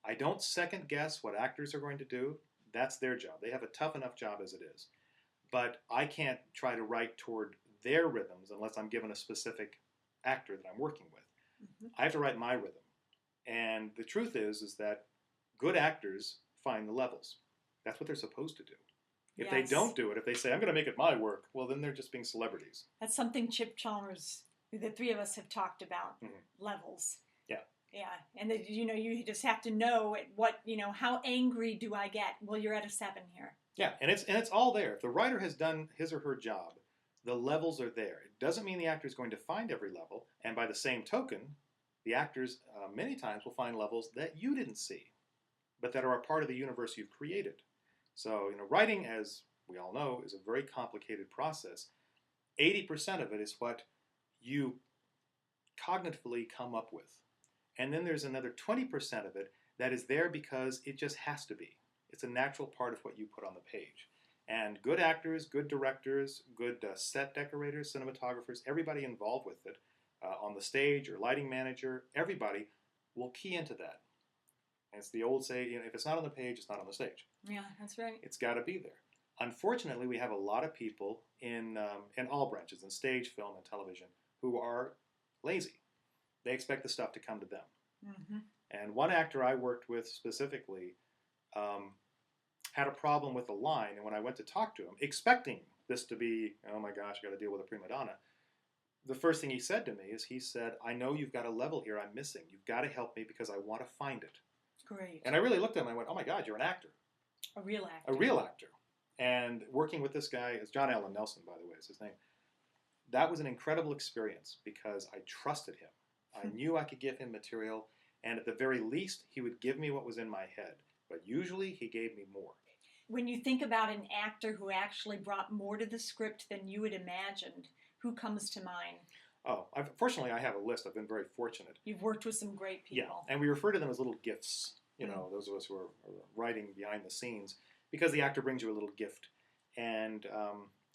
I don't second guess what actors are going to do. That's their job. They have a tough enough job as it is. But I can't try to write toward their rhythms unless I'm given a specific actor that I'm working with. Mm-hmm. I have to write my rhythm. And the truth is that good actors find the levels. That's what they're supposed to do. If they don't do it, if they say, I'm going to make it my work, well, then they're just being celebrities. That's something Chip Chalmers, the three of us have talked about, levels. Yeah. Yeah. And, you just have to know how angry do I get? Well, you're at a 7 here. Yeah, and it's all there. If the writer has done his or her job, the levels are there. It doesn't mean the actor is going to find every level. And by the same token, the actors many times will find levels that you didn't see, but that are a part of the universe you've created. So, writing, as we all know, is a very complicated process. 80% of it is what you cognitively come up with. And then there's another 20% of it that is there because it just has to be. It's a natural part of what you put on the page. And good actors, good directors, good set decorators, cinematographers, everybody involved with it, on the stage or lighting manager, everybody will key into that. And it's the old say, if it's not on the page, it's not on the stage. Yeah, that's right. It's got to be there. Unfortunately, we have a lot of people in all branches, in stage, film, and television, who are lazy. They expect the stuff to come to them. Mm-hmm. And one actor I worked with specifically had a problem with a line, and when I went to talk to him, expecting this to be, oh my gosh, I got to deal with a prima donna, the first thing he said to me is, he said, I know you've got a level here I'm missing. You've got to help me because I want to find it. Great. And I really looked at him and I went, oh my God, you're an actor. A real actor. A real actor. And working with this guy, is John Allen Nelson, by the way, is his name. That was an incredible experience because I trusted him. I knew I could give him material, and at the very least, he would give me what was in my head. But usually, he gave me more. When you think about an actor who actually brought more to the script than you had imagined, who comes to mind? Oh, fortunately, I have a list. I've been very fortunate. You've worked with some great people. Yeah, and we refer to them as little gifts, those of us who are writing behind the scenes, because the actor brings you a little gift. And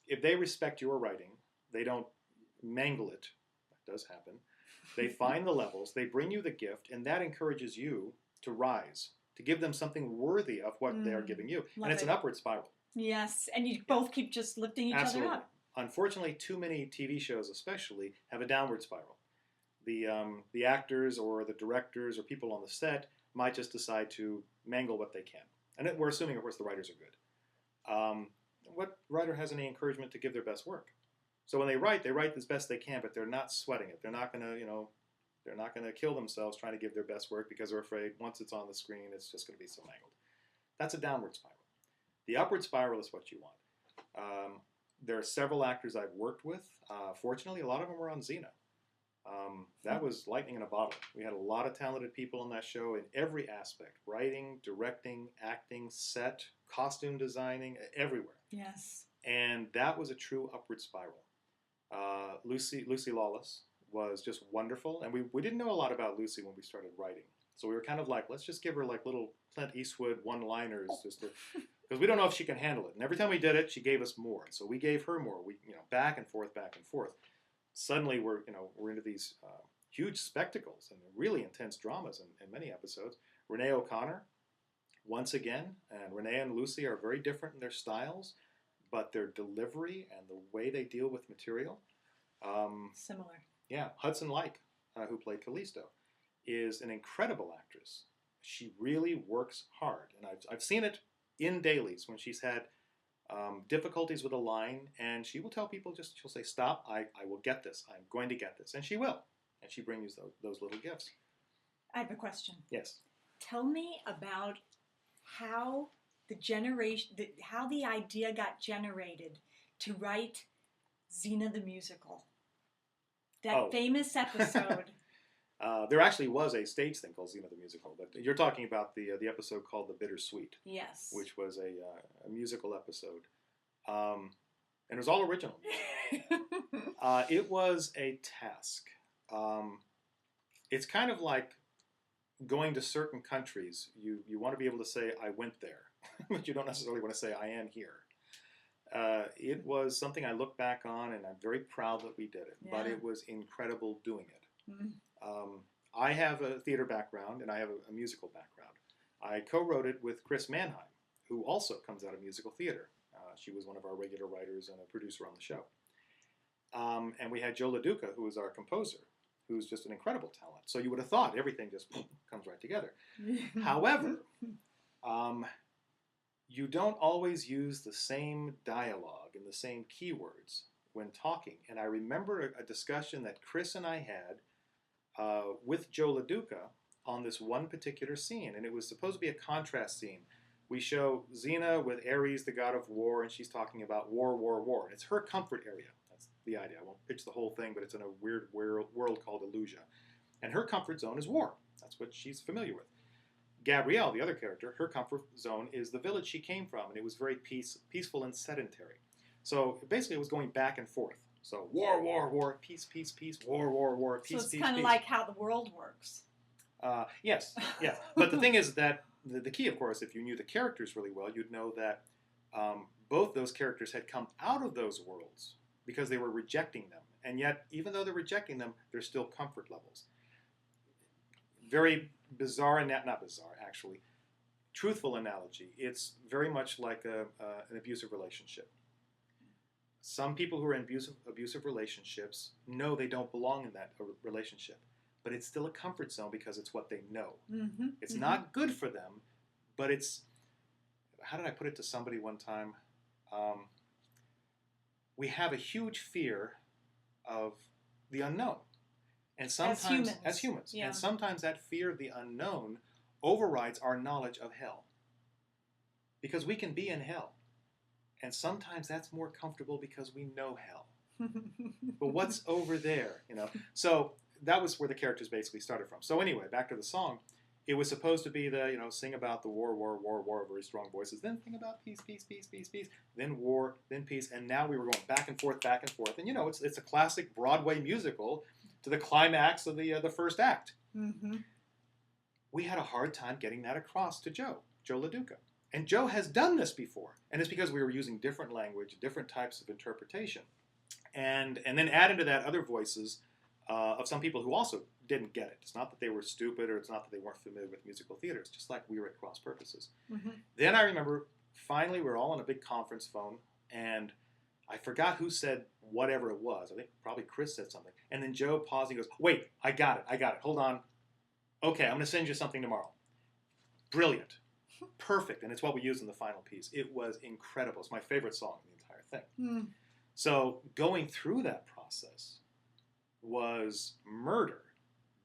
if they respect your writing, they don't mangle it. That does happen. They find the levels, they bring you the gift, and that encourages you to rise, to give them something worthy of what they are giving you. And it's an upward spiral. Yes, and you both keep just lifting each Absolutely. other up. Unfortunately, too many TV shows especially have a downward spiral. The actors or the directors or people on the set might just decide to mangle what they can. And we're assuming, of course, the writers are good. What writer has any encouragement to give their best work? So when they write as best they can, but they're not sweating it. They're not going to, they're not going to kill themselves trying to give their best work because they're afraid once it's on the screen, it's just going to be so mangled. That's a downward spiral. The upward spiral is what you want. There are several actors I've worked with. Fortunately, a lot of them were on Xena. That was lightning in a bottle. We had a lot of talented people on that show in every aspect. Writing, directing, acting, set, costume designing, everywhere. Yes. And that was a true upward spiral. Lucy Lawless was just wonderful. And we didn't know a lot about Lucy when we started writing. So we were kind of like, let's just give her like little Clint Eastwood one-liners because we don't know if she can handle it. And every time we did it, she gave us more. And so we gave her more. We, back and forth. Suddenly we're into these huge spectacles and really intense dramas in many episodes. Renee O'Connor, once again, and Renee and Lucy are very different in their styles, but their delivery and the way they deal with material. Similar. Yeah, Hudson Like, who played Callisto, is an incredible actress. She really works hard, and I've seen it in dailies when she's had difficulties with a line, and she will tell people, she'll say, stop, I will get this, I'm going to get this, and she will, and she brings those little gifts. I have a question. Yes. Tell me about how the idea got generated to write Xena the Musical. That famous episode. There actually was a stage thing called Xena the Musical, but you're talking about the episode called The Bittersweet. Yes. Which was a musical episode. And it was all original. It was a task. It's kind of like going to certain countries. You want to be able to say, I went there, but you don't necessarily want to say, I am here. It was something I look back on, and I'm very proud that we did it. Yeah. But it was incredible doing it. Mm. I have a theater background, and I have a musical background. I co-wrote it with Chris Mannheim, who also comes out of musical theater. She was one of our regular writers and a producer on the show. And we had Joe LaDuca, who was our composer, who's just an incredible talent. So you would have thought everything just comes right together. However, you don't always use the same dialogue and the same keywords when talking. And I remember a discussion that Chris and I had with Joe LaDuca on this one particular scene. And it was supposed to be a contrast scene. We show Xena with Ares, the god of war, and she's talking about war, war, war. And it's her comfort area. That's the idea. I won't pitch the whole thing, but it's in a weird world called Illusia. And her comfort zone is war. That's what she's familiar with. Gabrielle, the other character, her comfort zone is the village she came from, and it was very peaceful and sedentary. So basically it was going back and forth. So war, war, war, peace, peace, peace, war, war, war, peace, so it's peace, kind of peace. like how the world works. Yes. But the thing is that the key, of course, if you knew the characters really well, you'd know that both those characters had come out of those worlds because they were rejecting them. And yet, even though they're rejecting them, there's still comfort levels. Very bizarre, and not bizarre, actually. Truthful analogy. It's very much like an abusive relationship. Some people who are in abusive relationships know they don't belong in that relationship. But it's still a comfort zone because it's what they know. Mm-hmm. It's not good for them, but it's, how did I put it to somebody one time? We have a huge fear of the unknown. And sometimes, as humans. Yeah. And sometimes that fear of the unknown overrides our knowledge of hell. Because we can be in hell. And sometimes that's more comfortable because we know hell. But what's over there, So that was where the characters basically started from. So anyway, back to the song. It was supposed to be the, sing about the war, war, war, war, very strong voices. Then sing about peace, peace, peace, peace, peace. Then war, then peace. And now we were going back and forth, back and forth. And, it's a classic Broadway musical to the climax of the first act. Mm-hmm. We had a hard time getting that across to Joe LaDuca. And Joe has done this before. And it's because we were using different language, different types of interpretation. And then added to that other voices of some people who also didn't get it. It's not that they were stupid or it's not that they weren't familiar with musical theater. It's just like we were at cross purposes. Mm-hmm. Then I remember, finally, we were all on a big conference phone, and I forgot who said whatever it was. I think probably Chris said something. And then Joe paused and goes, wait, I got it. Hold on. Okay, I'm going to send you something tomorrow. Brilliant. Perfect. And it's what we used in the final piece. It was incredible. It's my favorite song in the entire thing. Mm. So going through that process was murder,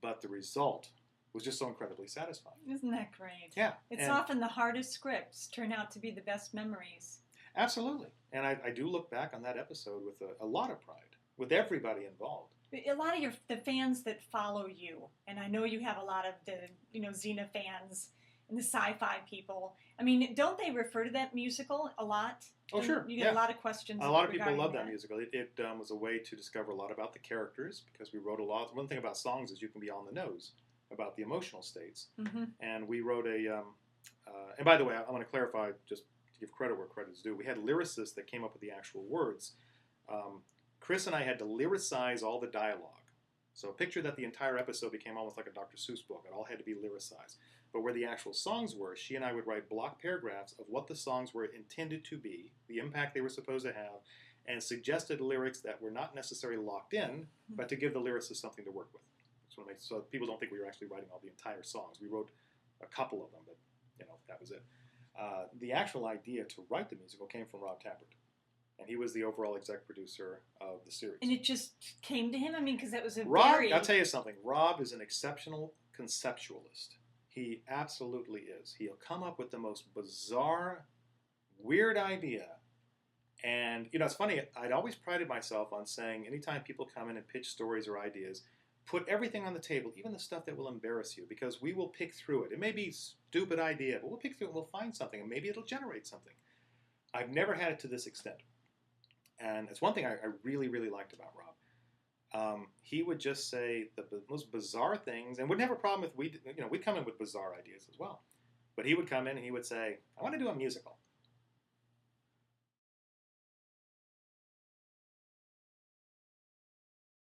but the result was just so incredibly satisfying. Isn't that great? Yeah. It's often the hardest scripts turn out to be the best memories. Absolutely. And I do look back on that episode with a lot of pride, with everybody involved. A lot of the fans that follow you, and I know you have a lot of the Xena fans and the sci-fi people. I mean, don't they refer to that musical a lot? Oh, sure. You get a lot of questions. A lot of people love that musical. It was a way to discover a lot about the characters because we wrote a lot. One thing about songs is you can be on the nose about the emotional states. Mm-hmm. And we wrote and by the way, I want to clarify, just to give credit where credit is due, we had lyricists that came up with the actual words. Chris and I had to lyricize all the dialogue. So picture that the entire episode became almost like a Dr. Seuss book. It all had to be lyricized. But where the actual songs were, she and I would write block paragraphs of what the songs were intended to be, the impact they were supposed to have, and suggested lyrics that were not necessarily locked in, but to give the lyricist something to work with. So people don't think we were actually writing all the entire songs. We wrote a couple of them, but that was it. The actual idea to write the musical came from Rob Tappert. And he was the overall exec producer of the series. And it just came to him? I mean, because that was a Rob, very... I'll tell you something. Rob is an exceptional conceptualist. He absolutely is. He'll come up with the most bizarre, weird idea. And, it's funny. I'd always prided myself on saying anytime people come in and pitch stories or ideas, put everything on the table, even the stuff that will embarrass you, because we will pick through it. It may be a stupid idea, but we'll pick through it and we'll find something, and maybe it'll generate something. I've never had it to this extent. And it's one thing I really, really liked about Rob. He would just say the most bizarre things, and wouldn't have a problem if we'd come in with bizarre ideas as well. But he would come in and he would say, I want to do a musical.